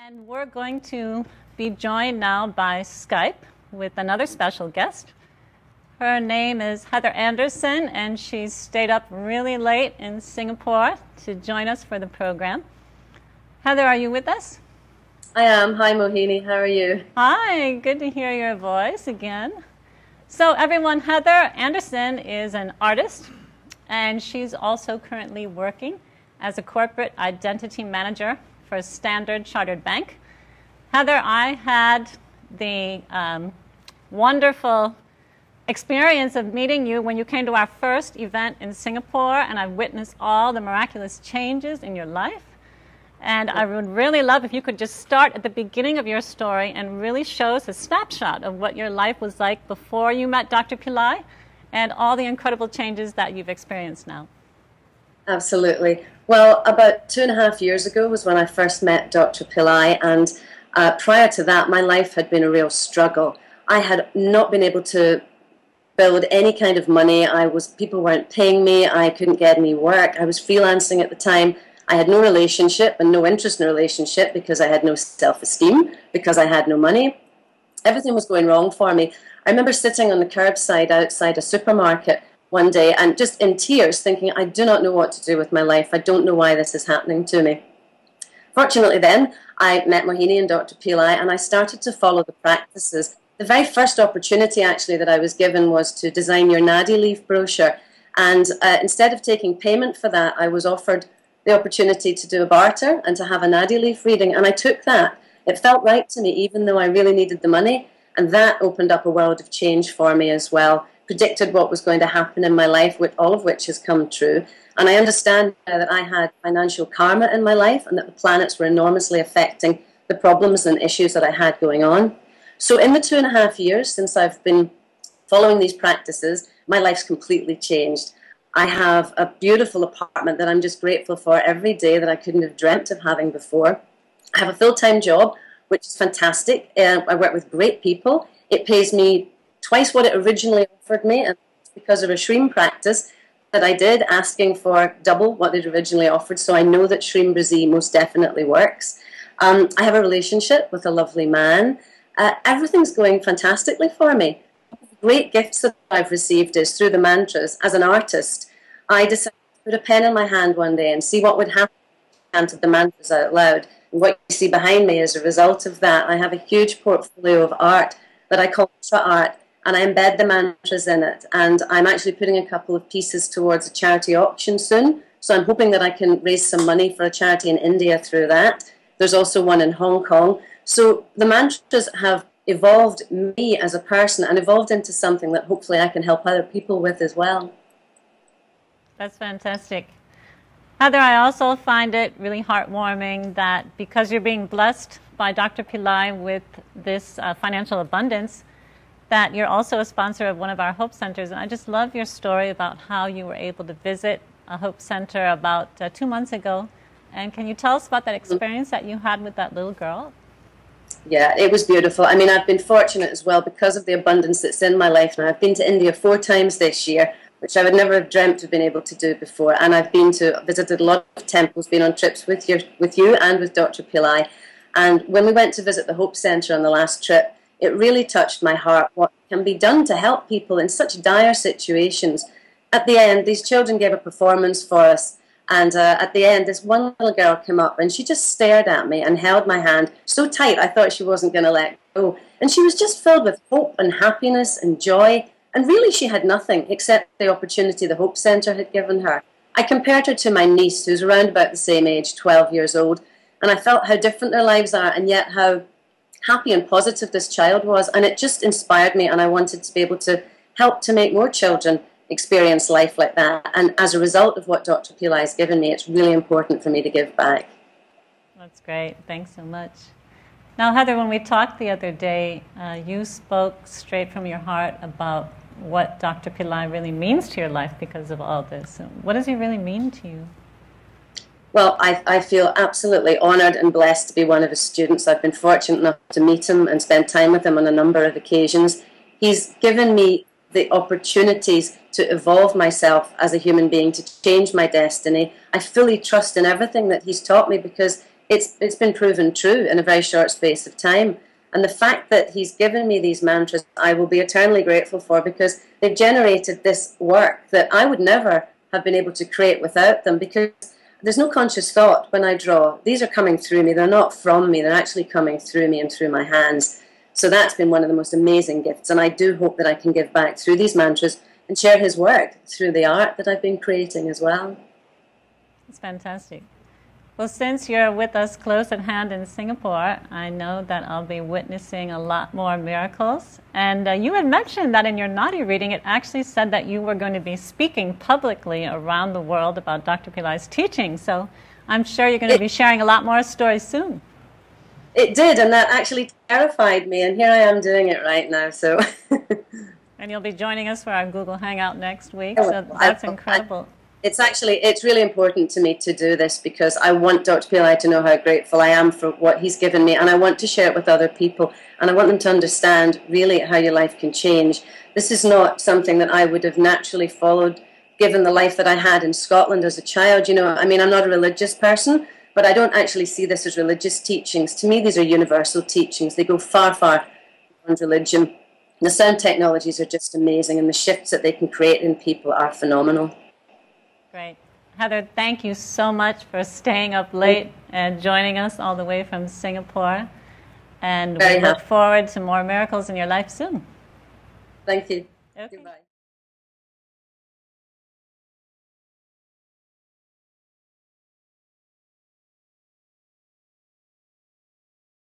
And we're going to be joined now by Skype with another special guest. Her name is Heather Anderson, and she's stayed up really late in Singapore to join us for the program. Heather, are you with us? I am. Hi, Mohini. How are you? Hi. Good to hear your voice again. So everyone, Heather Anderson is an artist, and she's also currently working as a corporate identity manager for Standard Chartered Bank. Heather, I had the wonderful experience of meeting you when you came to our first event in Singapore, and I've witnessed all the miraculous changes in your life. And I would really love if you could just start at the beginning of your story and really show us a snapshot of what your life was like before you met Dr. Pillai and all the incredible changes that you've experienced now. Absolutely. Well, about 2.5 years ago was when I first met Dr. Pillai, and prior to that, my life had been a real struggle. I had not been able to build any kind of money. People weren't paying me. I couldn't get any work. I was freelancing at the time. I had no relationship and no interest in a relationship because I had no self-esteem, because I had no money. Everything was going wrong for me. I remember sitting on the curbside outside a supermarket one day and just in tears thinking, I do not know what to do with my life. I don't know why this is happening to me. Fortunately then, I met Mohini and Dr. Pillai, and I started to follow the practices. The very first opportunity actually that I was given was to design your Nadi leaf brochure. And instead of taking payment for that, I was offered the opportunity to do a barter and to have a Nadi leaf reading. And I took that. It felt right to me, even though I really needed the money. And that opened up a world of change for me as well. Predicted what was going to happen in my life, all of which has come true. And I understand now that I had financial karma in my life and that the planets were enormously affecting the problems and issues that I had going on. So in the 2.5 years since I've been following these practices, my life's completely changed. I have a beautiful apartment that I'm just grateful for every day that I couldn't have dreamt of having before. I have a full-time job, which is fantastic. I work with great people. It pays me twice what it originally offered me, and it's because of a Shreem Practice that I did, asking for double what it originally offered. So I know that Shreem Brzee most definitely works. I have a relationship with a lovely man. Everything's going fantastically for me. Great gifts that I've received is through the mantras. As an artist, I decided to put a pen in my hand one day and see what would happen if I chanted the mantras out loud. And what you see behind me is a result of that. I have a huge portfolio of art that I call art, and I embed the mantras in it. And I'm actually putting a couple of pieces towards a charity auction soon. So I'm hoping that I can raise some money for a charity in India through that. There's also one in Hong Kong. So the mantras have evolved me as a person and evolved into something that hopefully I can help other people with as well. That's fantastic. Heather, I also find it really heartwarming that because you're being blessed by Dr. Pillai with this financial abundance, that you're also a sponsor of one of our Hope Centers. And I just love your story about how you were able to visit a Hope Center about 2 months ago. And can you tell us about that experience that you had with that little girl? Yeah, it was beautiful. I mean, I've been fortunate as well because of the abundance that's in my life now. I've been to India 4 times this year, which I would never have dreamt of being able to do before. And I've visited a lot of temples, been on trips with you and with Dr. Pillai. And when we went to visit the Hope Center on the last trip, it really touched my heart what can be done to help people in such dire situations. At the end, these children gave a performance for us. And at the end, this one little girl came up and she just stared at me and held my hand so tight I thought she wasn't going to let go. And she was just filled with hope and happiness and joy. And really she had nothing except the opportunity the Hope Center had given her. I compared her to my niece, who's around about the same age, 12 years old. And I felt how different their lives are and yet how happy and positive this child was. And it just inspired me, and I wanted to be able to help to make more children experience life like that. And as a result of what Dr. Pillai has given me, it's really important for me to give back. That's great. Thanks so much. Now, Heather, when we talked the other day, you spoke straight from your heart about what Dr. Pillai really means to your life because of all this. What does he really mean to you? Well, I feel absolutely honoured and blessed to be one of his students. I've been fortunate enough to meet him and spend time with him on a number of occasions. He's given me the opportunities to evolve myself as a human being, to change my destiny. I fully trust in everything that he's taught me because it's been proven true in a very short space of time. And the fact that he's given me these mantras, I will be eternally grateful for, because they've generated this work that I would never have been able to create without them, because there's no conscious thought when I draw. These are coming through me. They're not from me. They're actually coming through me and through my hands. So that's been one of the most amazing gifts. And I do hope that I can give back through these mantras and share his work through the art that I've been creating as well. It's fantastic. Well, since you're with us close at hand in Singapore, I know that I'll be witnessing a lot more miracles. And you had mentioned that in your Nadi reading, it actually said that you were going to be speaking publicly around the world about Dr. Pillai's teaching. So I'm sure you're going to be sharing a lot more stories soon. It did, and that actually terrified me. And here I am doing it right now. So. And you'll be joining us for our Google Hangout next week. So that's incredible. It's really important to me to do this, because I want Dr. Pillai to know how grateful I am for what he's given me, and I want to share it with other people, and I want them to understand really how your life can change. This is not something that I would have naturally followed given the life that I had in Scotland as a child. You know, I mean, I'm not a religious person, but I don't actually see this as religious teachings. To me, these are universal teachings. They go far, far beyond religion. The sound technologies are just amazing, and the shifts that they can create in people are phenomenal. Great. Heather, thank you so much for staying up late and joining us all the way from Singapore. And we look forward to more miracles in your life soon. Thank you. Okay. Goodbye.